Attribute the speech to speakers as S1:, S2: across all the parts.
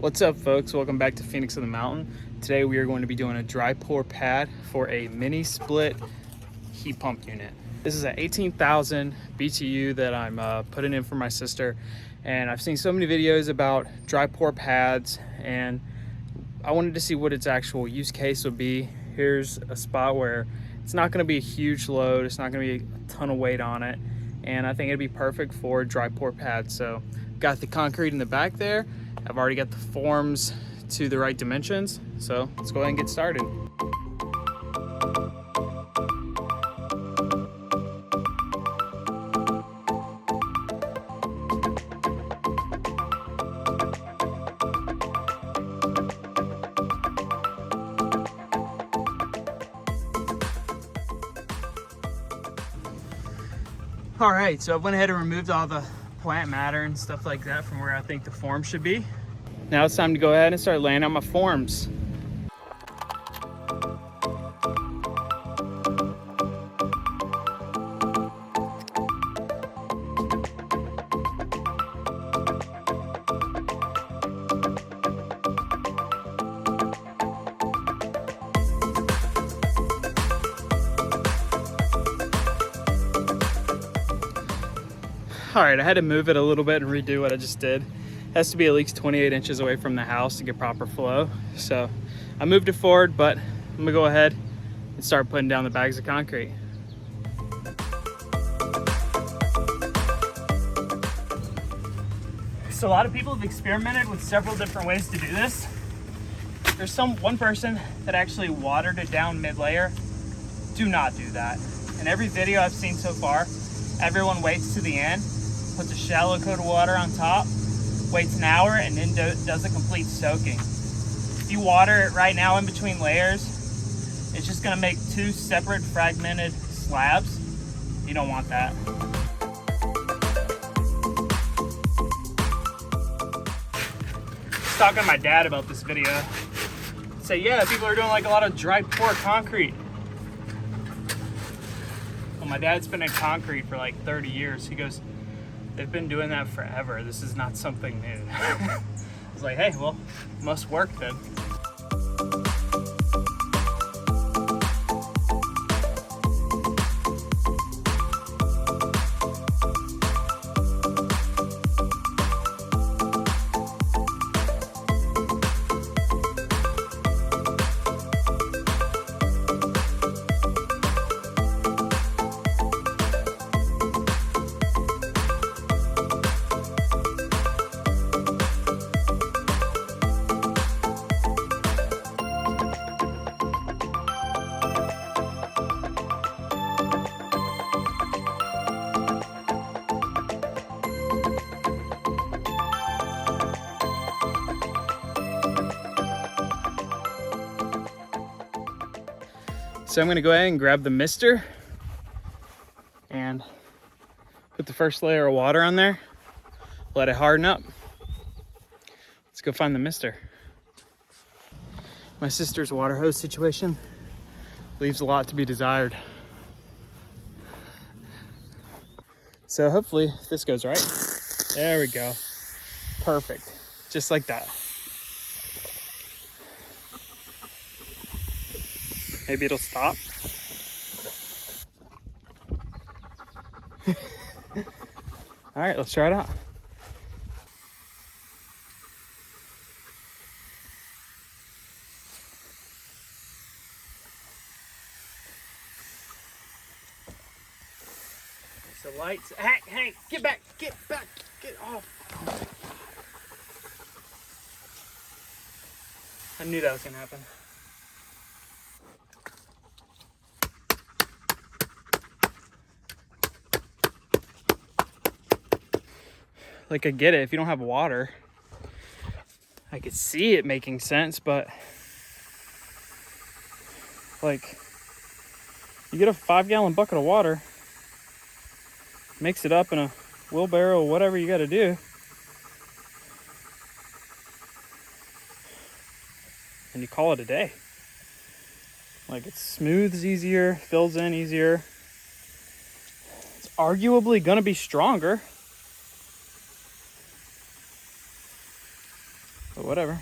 S1: What's up, folks? Welcome back to Phoenix of the Mountain. Today we are going to be doing a dry pour pad for a mini split heat pump unit. This is an 18,000 BTU that I'm putting in for my sister, and I've seen so many videos about dry pour pads, and I wanted to see what its actual use case would be. Here's a spot where it's not going to be a huge load, it's not going to be a ton of weight on it, and I think it'd be perfect for a dry pour pad. So got the concrete in the back there. I've already got the forms to the right dimensions, so let's go ahead and get started. All right, so I went ahead and removed all the plant matter and stuff like that from where I think the form should be. Now it's time to go ahead and start laying out my forms. All right, I had to move it a little bit and redo what I just did. It has to be at least 28 inches away from the house to get proper flow. So I moved it forward, but I'm gonna go ahead and start putting down the bags of concrete. So a lot of people have experimented with several different ways to do this. There's one person that actually watered it down mid-layer. Do not do that. In every video I've seen so far, everyone waits to the end, puts a shallow coat of water on top, waits an hour, and then does a complete soaking. If you water it right now in between layers, it's just gonna make two separate fragmented slabs. You don't want that. I was talking to my dad about this video. Say, yeah, people are doing like a lot of dry pour concrete. Well, my dad's been in concrete for like 30 years. He goes, they've been doing that forever. This is not something new. I was like, hey, well, must work then. So I'm gonna go ahead and grab the mister and put the first layer of water on there, let it harden up. Let's go find the mister. My sister's water hose situation leaves a lot to be desired. So hopefully this goes right. There we go. Perfect, just like that. Maybe it'll stop. All right, let's try it out. So lights, hey, get back, get off. I knew that was gonna happen. Like, I get it, if you don't have water, I could see it making sense, but like, you get a 5-gallon bucket of water, mix it up in a wheelbarrow or whatever you gotta do, and you call it a day. Like, it smooths easier, fills in easier. It's arguably gonna be stronger. but whatever.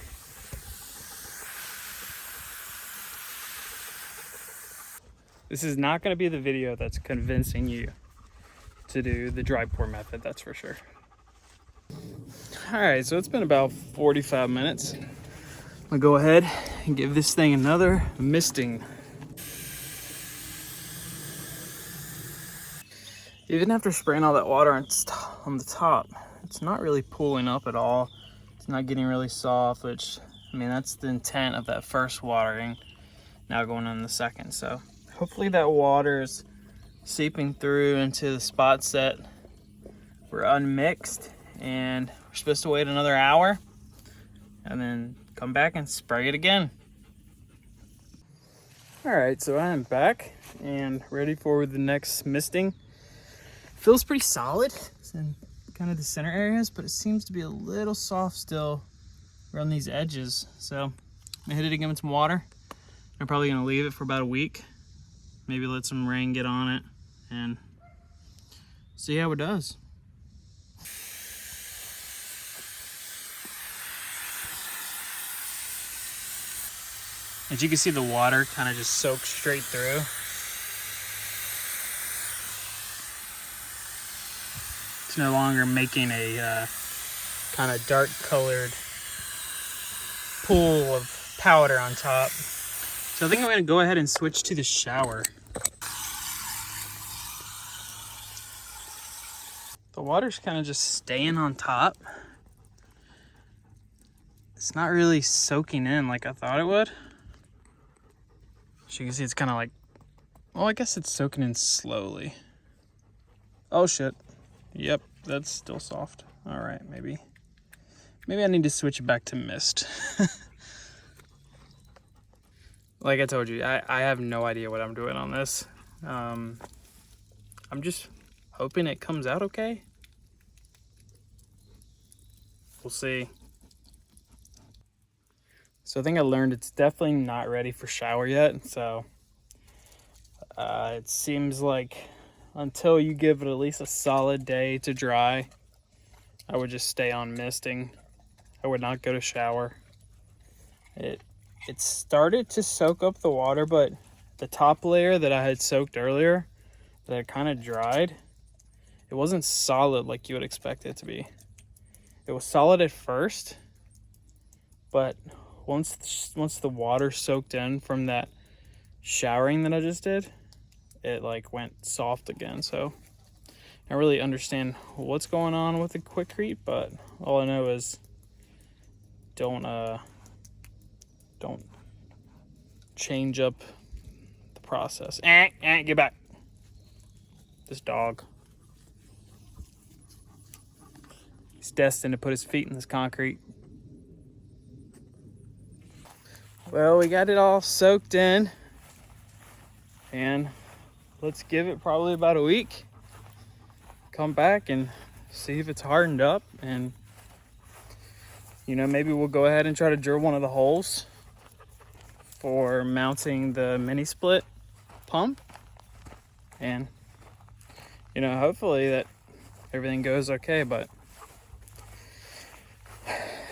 S1: This is not going to be the video that's convincing you to do the dry pour method, that's for sure. All right, so it's been about 45 minutes. I'm gonna go ahead and give this thing another misting. Even after spraying all that water on the top, it's not really pooling up at all. It's not getting really soft, which, I mean, that's the intent of that first watering, now going on the second. So hopefully that water is seeping through into the spots that were unmixed, and we're supposed to wait another hour and then come back and spray it again. All right, so I am back and ready for the next misting. Feels pretty solid. It's in kind of the center areas, but it seems to be a little soft still around these edges. So I'm gonna hit it again with some water. I'm probably gonna leave it for about a week. Maybe let some rain get on it and see how it does. As you can see, the water kind of just soaks straight through. It's no longer making a kind of dark colored pool of powder on top. So I think I'm gonna go ahead and switch to the shower. The water's kind of just staying on top. It's not really soaking in like I thought it would. As you can see, it's kind of like, well, I guess it's soaking in slowly. Oh shit. Yep, that's still soft. All right, maybe I need to switch it back to mist. Like I told you, I have no idea what I'm doing on this. I'm just hoping it comes out okay. We'll see. So I think I learned it's definitely not ready for shower yet. So it seems like until you give it at least a solid day to dry, I would just stay on misting. I would not go to shower. It started to soak up the water, but the top layer that I had soaked earlier, that had kind of dried, it wasn't solid like you would expect it to be. It was solid at first, but once the water soaked in from that showering that I just did, it like went soft again. So I don't really understand what's going on with the Quikrete, but all I know is don't change up the process. Get back. This dog. He's destined to put his feet in this concrete. Well, we got it all soaked in, and let's give it probably about a week. Come back and see if it's hardened up, and maybe we'll go ahead and try to drill one of the holes for mounting the mini split pump, and hopefully that everything goes okay. But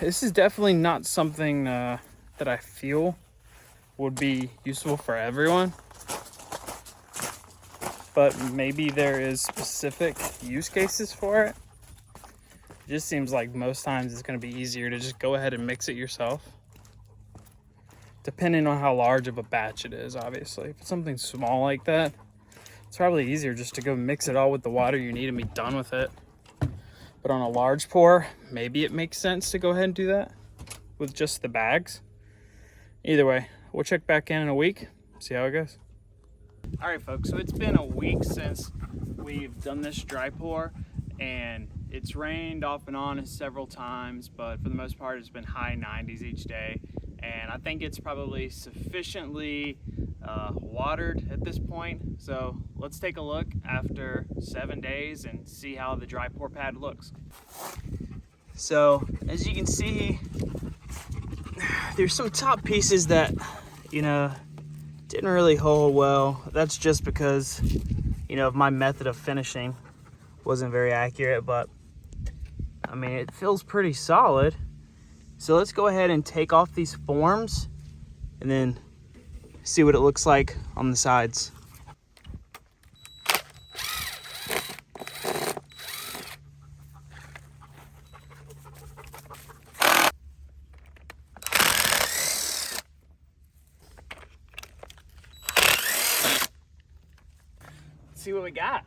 S1: this is definitely not something that I feel would be useful for everyone, but maybe there is specific use cases for it. It just seems like most times it's going to be easier to just go ahead and mix it yourself, depending on how large of a batch it is. Obviously, if it's something small like that, it's probably easier just to go mix it all with the water you need and be done with it. But on a large pour, maybe it makes sense to go ahead and do that with just the bags. Either way, we'll check back in a week, see how it goes. All right, folks, so it's been a week since we've done this dry pour, and it's rained off and on several times, but for the most part, it's been high 90s each day. And I think it's probably sufficiently watered at this point. So let's take a look after 7 days and see how the dry pour pad looks. So as you can see, there's some top pieces that, didn't really hold well. That's just because, of my method of finishing wasn't very accurate, but I mean, it feels pretty solid. So let's go ahead and take off these forms and then see what it looks like on the sides. Let's see what we got.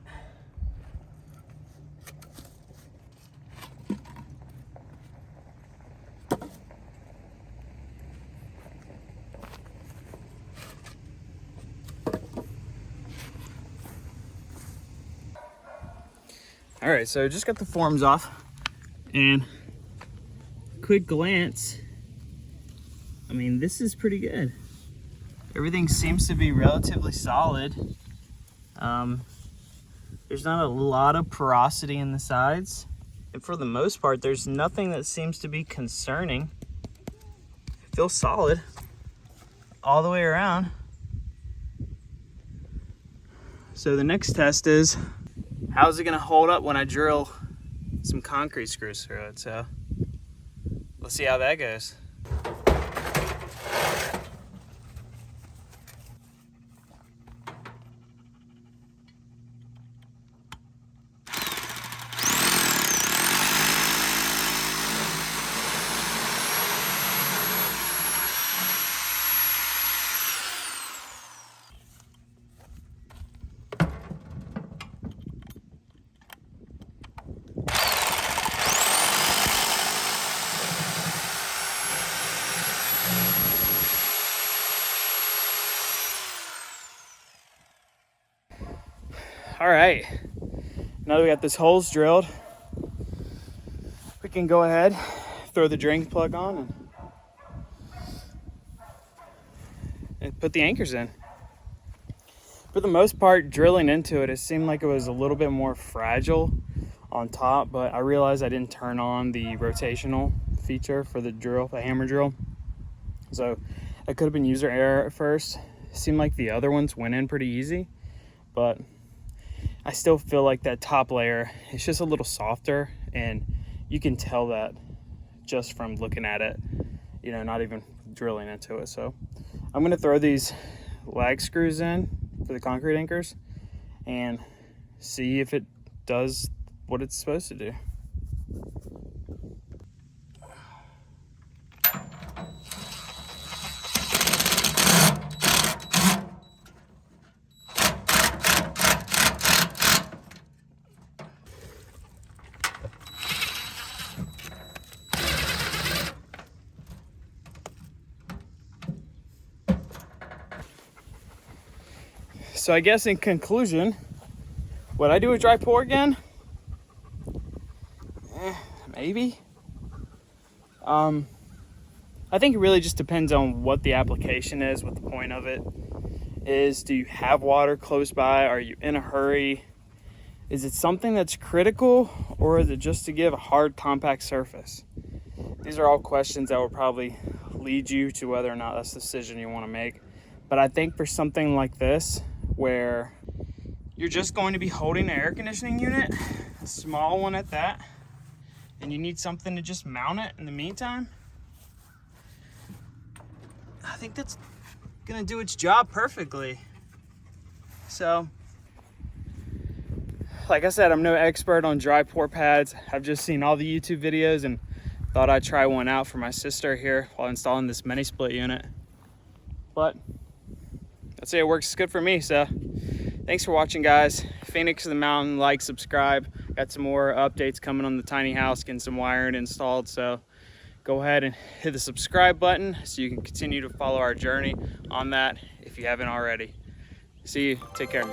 S1: All right, so just got the forms off, and quick glance, I mean, this is pretty good. Everything seems to be relatively solid. There's not a lot of porosity in the sides, and for the most part, there's nothing that seems to be concerning. It feels solid all the way around. So the next test is, how's it gonna hold up when I drill some concrete screws through it? So let's see how that goes. All right, now that we got this holes drilled, we can go ahead, throw the drain plug on and put the anchors in. For the most part, drilling into it, it seemed like it was a little bit more fragile on top, but I realized I didn't turn on the rotational feature for the drill, the hammer drill. So it could have been user error at first. It seemed like the other ones went in pretty easy, but I still feel like that top layer is just a little softer, and you can tell that just from looking at it, you know, not even drilling into it. So I'm gonna throw these lag screws in for the concrete anchors and see if it does what it's supposed to do. So I guess in conclusion, would I do a dry pour again? Maybe. I think it really just depends on what the application is, what the point of it is. Do you have water close by? Are you in a hurry? Is it something that's critical, or is it just to give a hard, compact surface? These are all questions that will probably lead you to whether or not that's the decision you want to make. But I think for something like this, where you're just going to be holding an air conditioning unit, a small one at that, and you need something to just mount it in the meantime, I think that's gonna do its job perfectly. So, like I said, I'm no expert on dry pour pads. I've just seen all the YouTube videos and thought I'd try one out for my sister here while installing this mini split unit. But I'd say it works good for me. So thanks for watching, guys. Phoenix of the Mountain, like, subscribe. Got some more updates coming on the tiny house, getting some wiring installed. So go ahead and hit the subscribe button so you can continue to follow our journey on that if you haven't already. See you. Take care.